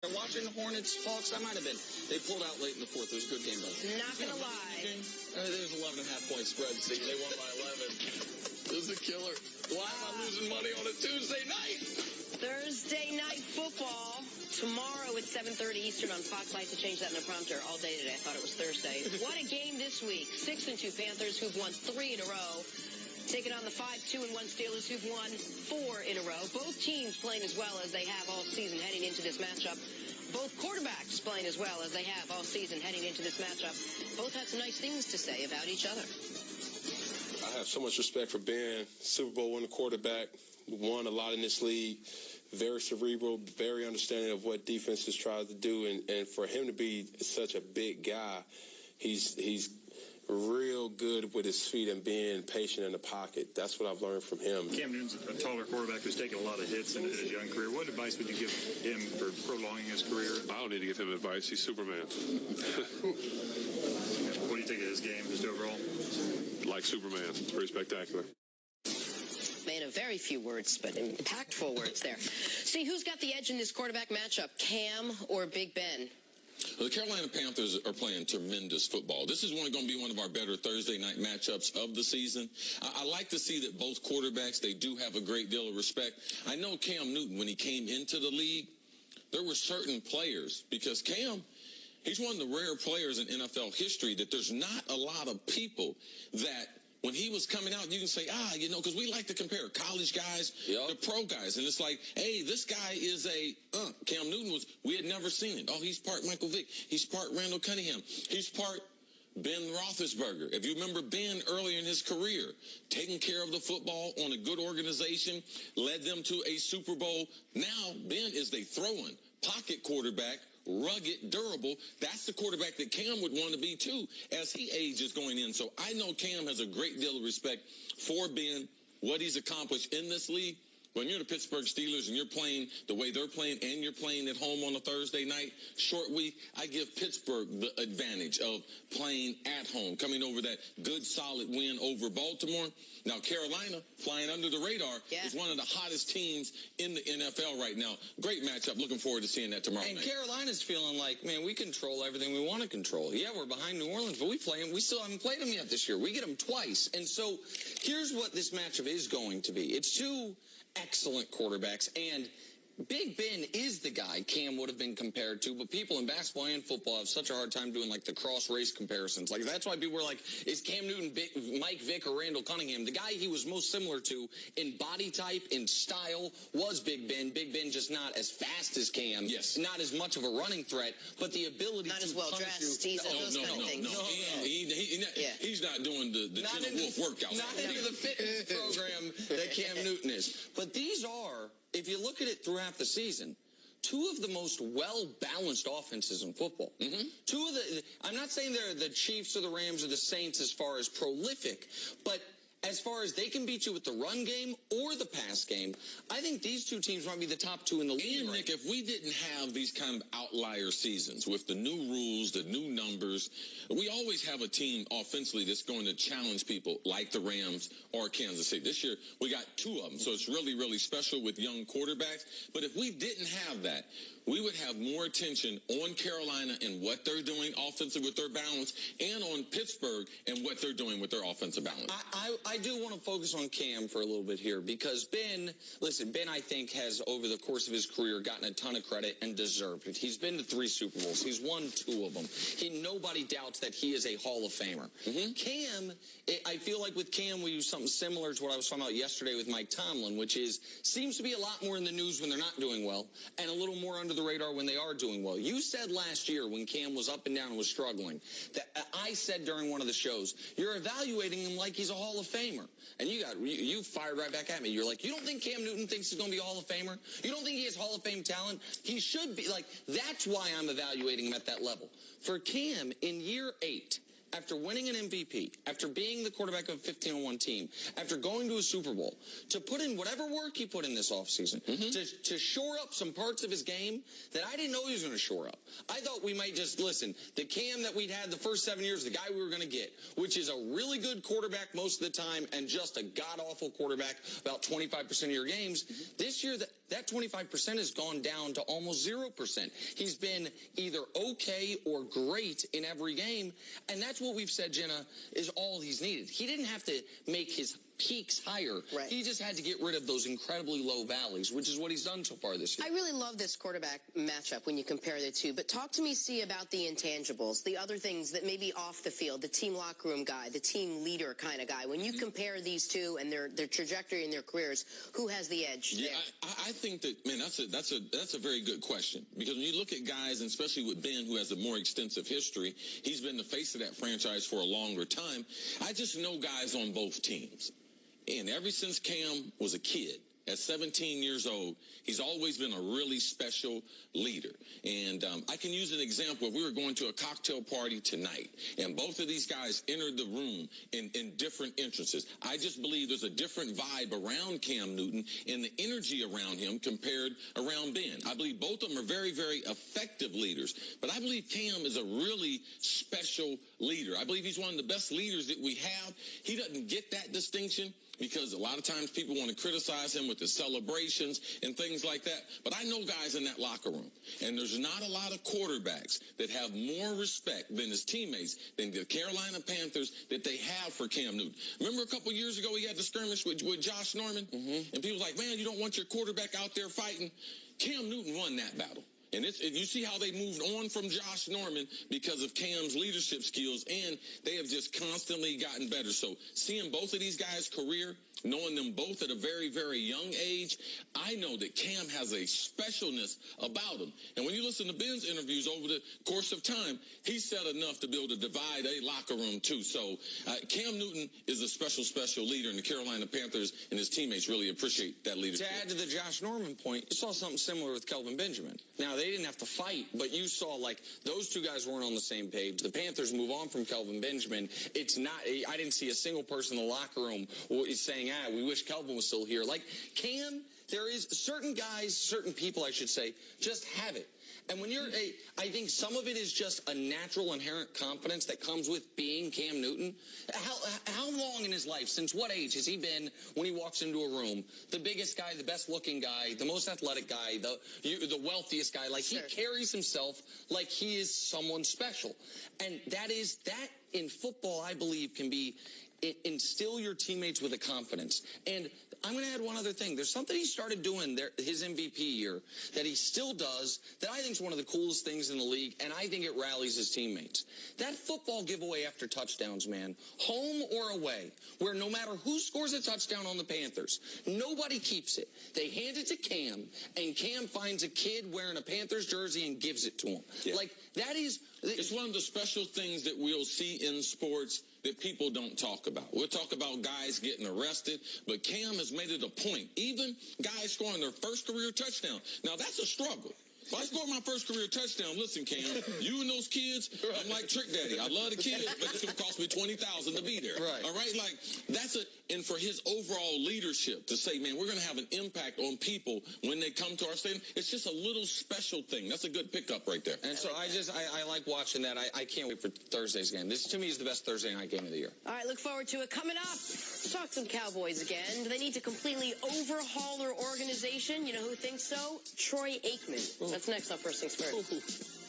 Watching the Hornets, Hawks, I might have been. They pulled out late in the fourth. It was a good game, though. Not going to lie. There's 11.5-point spread. See, they won by 11. This is a killer. Why am I losing money on a Tuesday night? Thursday night football. Tomorrow at 7:30 Eastern on Fox. I had to change that in the prompter all day today. I thought it was Thursday. What a game this week. 6-2 Panthers, who've won 3 in a row. Taking on the 5-2-1 Steelers, who've won 4 in a row. Both teams playing as well as they have all season heading into this matchup. Both quarterbacks playing as well as they have all season heading into this matchup. Both had some nice things to say about each other. I have so much respect for Ben, Super Bowl winning quarterback, won a lot in this league, very cerebral, very understanding of what defenses try to do, and for him to be such a big guy, he's real good with his feet and being patient in the pocket. That's what I've learned from him. Cam Newton's a taller quarterback who's taken a lot of hits in his young career. What advice would you give him for prolonging his career? I don't need to give him advice. He's Superman. What do you think of his game just overall? Like Superman. Pretty spectacular. Man of very few words, but impactful words there. See, who's got the edge in this quarterback matchup, Cam or Big Ben? Well, the Carolina Panthers are playing tremendous football. This is going to be one of our better Thursday night matchups of the season. I like to see that both quarterbacks, they do have a great deal of respect. I know Cam Newton, when he came into the league, there were certain players, because Cam, he's one of the rare players in NFL history that there's not a lot of people that when he was coming out, you can say, because we like to compare college guys to pro guys. And it's like, hey, this guy is Cam Newton we had never seen it. Oh, he's part Michael Vick. He's part Randall Cunningham. He's part Ben Roethlisberger. If you remember Ben earlier in his career, taking care of the football on a good organization, led them to a Super Bowl. Now, Ben is the throwing pocket quarterback, rugged, durable. That's the quarterback that Cam would want to be, too, as he ages going in. So I know Cam has a great deal of respect for Ben, what he's accomplished in this league. When you're the Pittsburgh Steelers and you're playing the way they're playing and you're playing at home on a Thursday night, short week, I give Pittsburgh the advantage of playing at home, coming over that good, solid win over Baltimore. Now, Carolina, flying under the radar, is one of the hottest teams in the NFL right now. Great matchup. Looking forward to seeing that tomorrow night. And Carolina's feeling like, man, we control everything we want to control. Yeah, we're behind New Orleans, but we play them. We still haven't played them yet this year. We get them twice. And so here's what this matchup is going to be. It's two excellent quarterbacks, and Big Ben is the guy Cam would have been compared to, but people in basketball and football have such a hard time doing, like, the cross-race comparisons. Like, that's why people were like, is Cam Newton Mike Vick or Randall Cunningham? The guy he was most similar to in body type, in style, was Big Ben. Big Ben just not as fast as Cam. Yes. Not as much of a running threat, but the ability not to as well-dressed. He's He's not doing the Wolf workout. Not into the fitness program that Cam Newton is. But these are, if you look at it through half the season, two of the most well-balanced offenses in football. Two of the, I'm not saying they're the Chiefs or the Rams or the Saints as far as prolific, but as far as they can beat you with the run game or the pass game, I think these two teams might be the top two in the league. And, Nick, if we didn't have these kind of outlier seasons with the new rules, the new numbers, we always have a team offensively that's going to challenge people like the Rams or Kansas City. This year, we got two of them, so it's really, really special with young quarterbacks. But if we didn't have that, we would have more attention on Carolina and what they're doing offensively with their balance, and on Pittsburgh and what they're doing with their offensive balance. I do want to focus on Cam for a little bit here, because Ben, I think, has over the course of his career gotten a ton of credit and deserved it. He's been to 3 Super Bowls. He's won 2 of them. Nobody doubts that he is a Hall of Famer. Cam, I feel like with Cam, we use something similar to what I was talking about yesterday with Mike Tomlin, which is seems to be a lot more in the news when they're not doing well and a little more under the radar when they are doing well. You said last year when Cam was up and down and was struggling that I said during one of the shows, you're evaluating him like he's a Hall of Famer. And you fired right back at me. You're like, you don't think Cam Newton thinks he's going to be a Hall of Famer? You don't think he has Hall of Fame talent? He should be. Like, that's why I'm evaluating him at that level. For Cam, in year 8, after winning an MVP, after being the quarterback of a 15-1 team, after going to a Super Bowl, to put in whatever work he put in this offseason, to shore up some parts of his game that I didn't know he was going to shore up. I thought we might just, listen, the Cam that we'd had the first 7 years, the guy we were going to get, which is a really good quarterback most of the time and just a god-awful quarterback about 25% of your games. This year, that 25% has gone down to almost 0%. He's been either okay or great in every game, and that's what we've said, Jenna, is all he's needed. He didn't have to make his peaks higher. Right. He just had to get rid of those incredibly low valleys, which is what he's done so far this year. I really love this quarterback matchup when you compare the two, but talk to me, C, about the intangibles, the other things that maybe off the field, the team locker room guy, the team leader kind of guy. When you compare these two and their trajectory in their careers, who has the edge there? I think that, man, that's a very good question, because when you look at guys, and especially with Ben, who has a more extensive history, he's been the face of that franchise for a longer time. I just know guys on both teams. And ever since Cam was a kid, at 17 years old, he's always been a really special leader. And I can use an example. If we were going to a cocktail party tonight, and both of these guys entered the room in different entrances, I just believe there's a different vibe around Cam Newton and the energy around him compared around Ben. I believe both of them are very, very effective leaders. But I believe Cam is a really special leader. I believe he's one of the best leaders that we have. He doesn't get that distinction because a lot of times people want to criticize him with the celebrations and things like that. But I know guys in that locker room, and there's not a lot of quarterbacks that have more respect than his teammates, than the Carolina Panthers, that they have for Cam Newton. Remember a couple years ago he had the skirmish with Josh Norman? And people were like, man, you don't want your quarterback out there fighting. Cam Newton won that battle. And you see how they moved on from Josh Norman because of Cam's leadership skills, and they have just constantly gotten better. So seeing both of these guys' career, knowing them both at a very, very young age, I know that Cam has a specialness about him. And when you listen to Ben's interviews over the course of time, he said enough to be able to divide a locker room too. So Cam Newton is a special, special leader, and the Carolina Panthers and his teammates really appreciate that leadership. To add to the Josh Norman point, you saw something similar with Kelvin Benjamin. Now, they didn't have to fight, but you saw, like, those two guys weren't on the same page. The Panthers move on from Kelvin Benjamin. I didn't see a single person in the locker room saying, we wish Kelvin was still here. Like, Cam, there is certain guys, certain people, I should say, just have it. And when I think some of it is just a natural inherent confidence that comes with being Cam Newton. How long in his life, since what age has he been, when he walks into a room, the biggest guy, the best looking guy, the most athletic guy, the wealthiest guy? Like, sure. He carries himself like he is someone special. And that in football, I believe, can be instill your teammates with a confidence. And I'm going to add one other thing. There's something he started doing his MVP year that he still does that I think is one of the coolest things in the league, and I think it rallies his teammates. That football giveaway after touchdowns, man, home or away, where no matter who scores a touchdown on the Panthers, nobody keeps it. They hand it to Cam, and Cam finds a kid wearing a Panthers jersey and gives it to him. Yeah. Like, that is... It's one of the special things that we'll see in sports that people don't talk about. We'll talk about guys getting arrested, but Cam has made it a point. Even guys scoring their first career touchdown. Now, that's a struggle. If I scored my first career touchdown, listen, Cam, you and those kids, I'm like Trick Daddy. I love the kids, but it's going to cost me $20,000 to be there. Right. All right? Like, and for his overall leadership to say, man, we're going to have an impact on people when they come to our stadium, it's just a little special thing. That's a good pickup right there. And so I like watching that. I can't wait for Thursday's game. This, to me, is the best Thursday night game of the year. All right, look forward to it. Coming up, let's talk some Cowboys again. Do they need to completely overhaul their organization? You know who thinks so? Troy Aikman. That's next on First Things First.